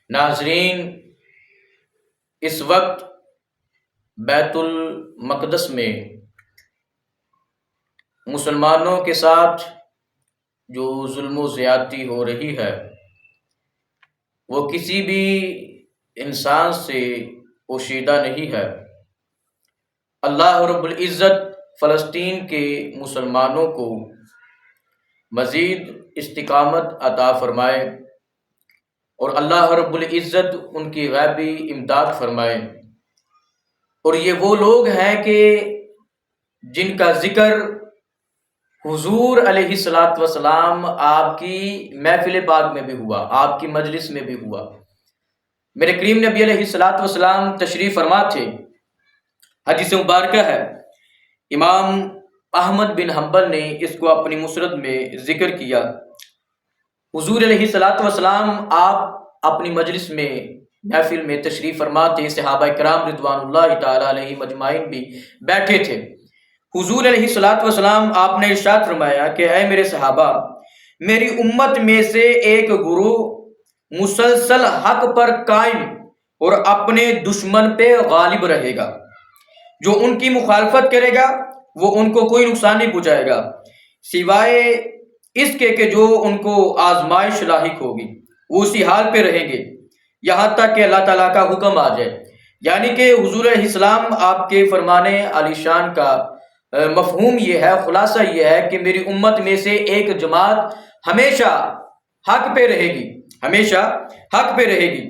ناظرین، اس وقت بیت المقدس میں مسلمانوں کے ساتھ جو ظلم و زیادتی ہو رہی ہے وہ کسی بھی انسان سے پوشیدہ نہیں ہے۔ اللہ رب العزت فلسطین کے مسلمانوں کو مزید استقامت عطا فرمائے اور اللہ رب العزت ان کی غیبی امداد فرمائے۔ اور یہ وہ لوگ ہیں کہ جن کا ذکر حضور علیہ الصلاۃ والسلام آپ کی محفل پاک میں بھی ہوا، آپ کی مجلس میں بھی ہوا۔ میرے کریم نبی علیہ الصلاۃ والسلام تشریف فرما تھے۔ حدیث مبارکہ ہے، امام احمد بن حنبل نے اس کو اپنی مسند میں ذکر کیا۔ حضور علیہ الصلاۃ والسلام آپ اپنی مجلس میں محفل میں تشریف فرما تھے، صحابہ کرام رضوان اللہ تعالی علیہم اجمعین بھی بیٹھے تھے۔ حضور علیہ الصلاۃ والسلام آپ نے ارشاد فرمایا کہ اے میرے صحابہ، میری امت میں سے ایک گروہ مسلسل حق پر قائم اور اپنے دشمن پہ غالب رہے گا۔ جو ان کی مخالفت کرے گا وہ ان کو کوئی نقصان نہیں پہنچائے گا، سوائے اس کے کہ جو ان کو آزمائش لاحق ہوگی، وہ اسی حال پہ رہیں گے یہاں تک کہ اللہ تعالیٰ کا حکم آ جائے۔ یعنی کہ حضور علیہ السلام آپ کے فرمان عالی شان کا مفہوم یہ ہے، خلاصہ یہ ہے کہ میری امت میں سے ایک جماعت ہمیشہ حق پہ رہے گی، ہمیشہ حق پہ رہے گی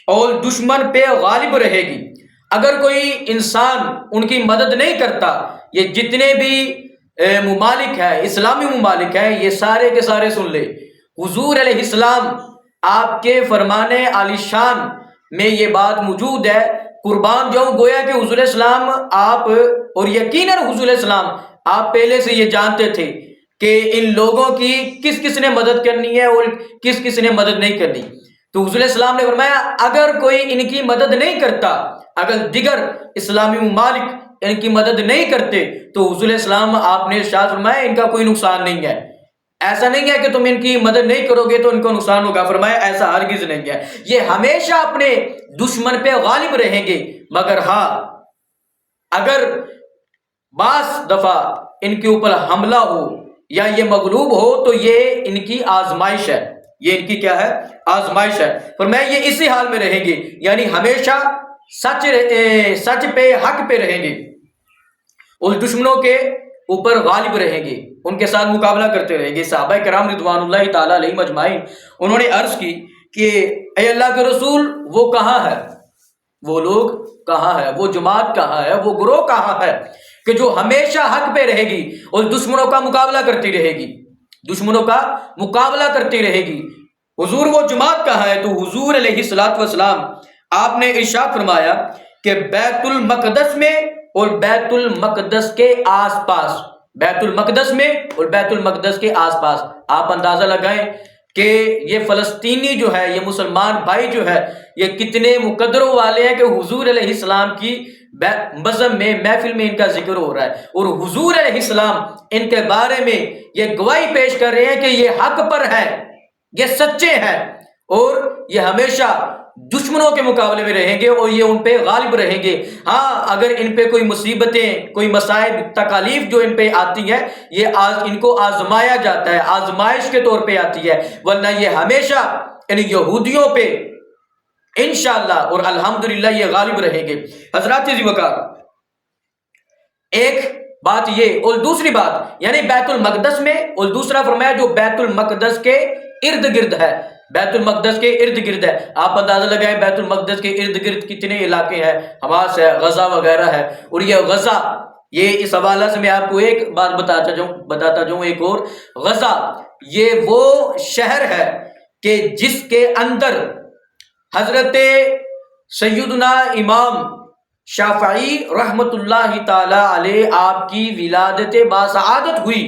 اور دشمن پہ غالب رہے گی۔ اگر کوئی انسان ان کی مدد نہیں کرتا، یہ جتنے بھی ممالک ہیں، اسلامی ممالک ہیں، یہ سارے کے سارے سن لے، حضور علیہ السلام آپ کے فرمان عالی شان میں یہ بات موجود ہے، قربان جاؤں گویا کہ حضور علیہ السلام آپ، اور یقیناً حضور علیہ السلام آپ پہلے سے یہ جانتے تھے کہ ان لوگوں کی کس کس نے مدد کرنی ہے اور کس کس نے مدد نہیں کرنی۔ تو حضور علیہ السلام نے فرمایا اگر کوئی ان کی مدد نہیں کرتا، اگر دیگر اسلامی ممالک ان کی مدد نہیں کرتے تو حضور علیہ السلام آپ نے ارشاد فرمایا ان کا کوئی نقصان نہیں ہے۔ ایسا نہیں ہے کہ تم ان کی مدد نہیں کرو گے تو ان کو نقصان ہوگا، فرمایا ایسا ہرگز نہیں ہے، یہ ہمیشہ اپنے دشمن پہ غالب رہیں گے۔ مگر ہاں، اگر بعض دفعہ ان کے اوپر حملہ ہو یا یہ مغلوب ہو تو یہ ان کی آزمائش ہے، یہ ان کی کیا ہے؟ آزمائش ہے۔ فرمایا یہ اسی حال میں رہیں گے، یعنی ہمیشہ سچ پہ، حق پہ رہیں گے اور دشمنوں کے اوپر غالب رہیں گے، ان کے ساتھ مقابلہ کرتے رہیں گے۔ صحابہ کرام رضوان اللہ تعالیٰ علیہم اجمعین انہوں نے عرض کی کہ اے اللہ کے رسول، وہ کہاں ہے؟ وہ لوگ کہاں ہے؟ وہ جماعت کہاں ہے؟ وہ گروہ کہاں ہے کہ جو ہمیشہ حق پہ رہے گی اور دشمنوں کا مقابلہ کرتی رہے گی، دشمنوں کا مقابلہ کرتی رہے گی؟ حضور وہ جماعت کہاں ہے؟ تو حضور علیہ الصلاۃ والسلام آپ نے ارشاد فرمایا کہ بیت المقدس میں اور بیت المقدس کے آس پاس، بیت المقدس میں اور بیت المقدس کے آس پاس۔ آپ اندازہ لگائیں کہ یہ فلسطینی جو ہے، یہ مسلمان بھائی جو ہے، یہ کتنے مقدروں والے ہیں کہ حضور علیہ السلام کی مذہب میں، محفل میں ان کا ذکر ہو رہا ہے اور حضور علیہ السلام ان کے بارے میں یہ گواہی پیش کر رہے ہیں کہ یہ حق پر ہے، یہ سچے ہیں اور یہ ہمیشہ دشمنوں کے مقابلے میں رہیں گے اور یہ ان پہ غالب رہیں گے۔ ہاں، اگر ان پہ کوئی مصیبتیں، کوئی مصائب، تکالیف جو ان پہ آتی ہے، یہ ان کو آزمایا جاتا ہے، آزمائش کے طور پہ آتی ہے، ورنہ یہ ہمیشہ ان یہودیوں پہ انشاءاللہ اور الحمدللہ یہ غالب رہیں گے۔ حضرات ذی وقار، ایک بات یہ، اور دوسری بات یعنی بیت المقدس میں، اور دوسرا فرمایا جو بیت المقدس کے ارد گرد ہے، بیت المقدس کے ارد گرد ہے۔ آپ اندازہ لگائیں بیت المقدس کے ارد گرد کتنے علاقے ہیں، حماس ہے، غزہ وغیرہ ہے، اور یہ غزہ، یہ اس حوالہ سے میں آپ کو ایک بات بتاتا جاؤں ایک اور، غزہ یہ وہ شہر ہے کہ جس کے اندر حضرت سیدنا امام شافعی رحمت اللہ تعالی علیہ آپ کی ولادت باسعادت ہوئی،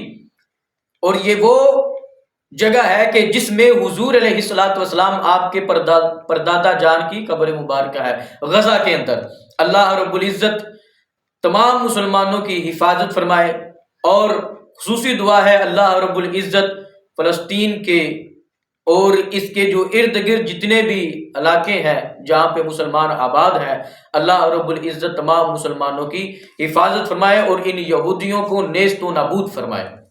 اور یہ وہ جگہ ہے کہ جس میں حضور علیہ الصلاۃ والسلام آپ کے پردادا جان کی قبر مبارکہ ہے، غزہ کے اندر۔ اللہ رب العزت تمام مسلمانوں کی حفاظت فرمائے، اور خصوصی دعا ہے اللہ رب العزت فلسطین کے اور اس کے جو ارد گرد جتنے بھی علاقے ہیں جہاں پہ مسلمان آباد ہیں، اللہ رب العزت تمام مسلمانوں کی حفاظت فرمائے اور ان یہودیوں کو نیست و نابود فرمائے۔